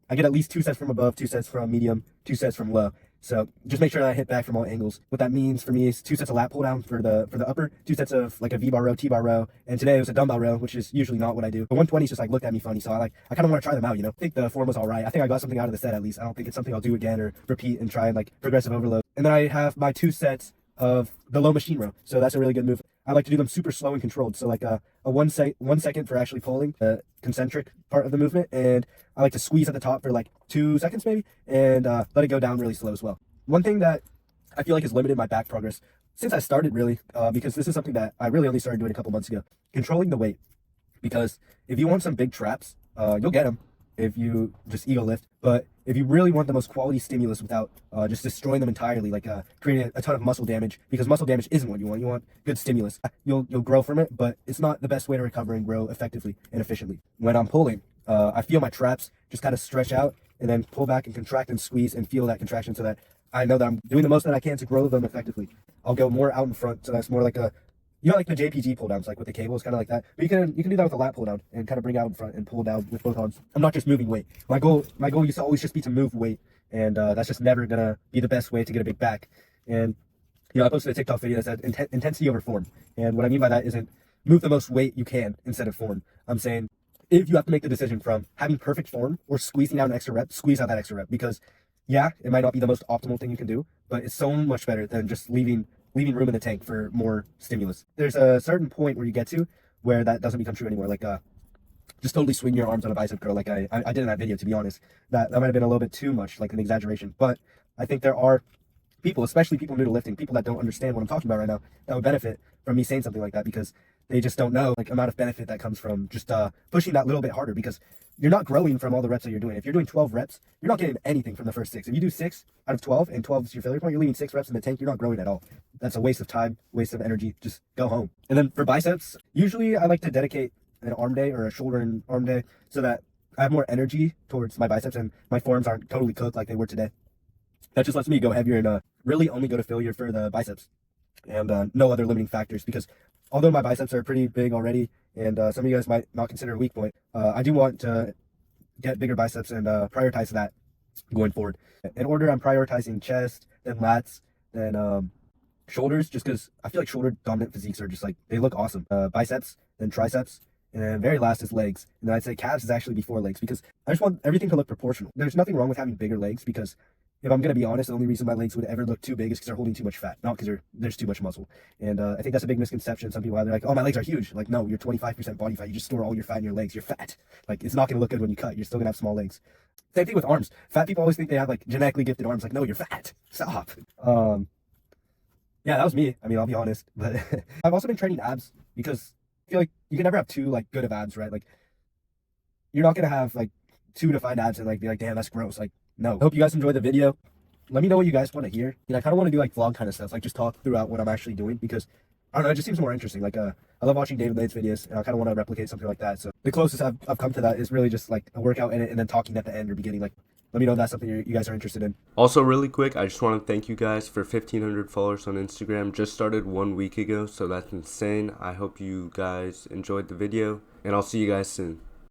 I get at least 2 sets from above, 2 sets from medium, 2 sets from low. So just make sure that I hit back from all angles. What that means for me is 2 sets of lat pull down for the upper, 2 sets of like a V-bar row, T-bar row, and today it was a dumbbell row, which is usually not what I do. But 120s just like looked at me funny, so I kind of want to try them out, you know. I think the form was all right. I think I got something out of the set at least. I don't think it's something I'll do again or repeat and try and like progressive overload. And then I have my 2 sets of the low machine row, so that's a really good move. I like to do them super slow and controlled, so like a 1 second for actually pulling the concentric part of the movement, and I like to squeeze at the top for like 2 seconds maybe, and let it go down really slow as well. One thing that I feel like has limited my back progress since I started really, because this is something that I really only started doing a couple months ago, controlling the weight. Because if you want some big traps, you'll get them if you just ego lift. But if you really want the most quality stimulus without just destroying them entirely, like creating a ton of muscle damage, because muscle damage isn't what you want. You want good stimulus. You'll grow from it, but it's not the best way to recover and grow effectively and efficiently. When I'm pulling, I feel my traps just kind of stretch out and then pull back and contract and squeeze and feel that contraction so that I know that I'm doing the most that I can to grow them effectively. I'll go more out in front, so that's more like a, you know, like the JPG pull downs, like with the cables, kind of like that. But you can do that with a lat pull down and kind of bring out in front and pull down with both arms. I'm not just moving weight. My goal used to always just be to move weight, and that's just never gonna be the best way to get a big back. And you know, I posted a TikTok video that said intensity over form, and what I mean by that isn't move the most weight you can instead of form. I'm saying if you have to make the decision from having perfect form or squeezing out an extra rep, squeeze out that extra rep, because yeah, it might not be the most optimal thing you can do, but it's so much better than just leaving room in the tank for more stimulus. There's a certain point where you get to where that doesn't become true anymore. Like just totally swing your arms on a bicep curl like I did in that video, to be honest. That might have been a little bit too much, like an exaggeration. But I think there are people, especially people new to lifting, people that don't understand what I'm talking about right now, that would benefit from me saying something like that, because they just don't know like amount of benefit that comes from just pushing that little bit harder, because you're not growing from all the reps that you're doing. If you're doing 12 reps, you're not getting anything from the first 6. If you do 6 out of 12 and 12 is your failure point, you're leaving 6 reps in the tank, you're not growing at all. That's a waste of time, waste of energy. Just go home. And then for biceps, usually I like to dedicate an arm day or a shoulder and arm day so that I have more energy towards my biceps and my forearms aren't totally cooked like they were today. That just lets me go heavier and really only go to failure for the biceps and no other limiting factors, because although my biceps are pretty big already and some of you guys might not consider a weak point, I do want to get bigger biceps and prioritize that going forward. In order, I'm prioritizing chest, then lats, then shoulders, just because I feel like shoulder dominant physiques are just like, they look awesome. Biceps, then triceps, and then very last is legs. And then I'd say calves is actually before legs, because I just want everything to look proportional. There's nothing wrong with having bigger legs, because if I'm going to be honest, the only reason my legs would ever look too big is because they're holding too much fat, not because there's too much muscle. And I think that's a big misconception. Some people have, they're like, oh, my legs are huge. Like, no, you're 25% body fat. You just store all your fat in your legs. You're fat. Like, it's not going to look good when you cut. You're still going to have small legs. Same thing with arms. Fat people always think they have like genetically gifted arms. Like, no, you're fat. Stop. Yeah, that was me. I mean, I'll be honest. But I've also been training abs, because I feel like you can never have too like good of abs, right? Like, you're not going to have like 2 defined abs and like be like, damn, that's gross. Like, no. I hope you guys enjoyed the video. Let me know what you guys want to hear. I kind of want to do like vlog kind of stuff, like just talk throughout what I'm actually doing, because I don't know, it just seems more interesting. Like I love watching David Lane's videos, and I kind of want to replicate something like that. So the closest I've come to that is really just like a workout in it and then talking at the end or beginning. Like, let me know if that's something you guys are interested in. Also, really quick, I just want to thank you guys for 1,500 followers on Instagram. Just started 1 week ago, so that's insane. I hope you guys enjoyed the video, and I'll see you guys soon.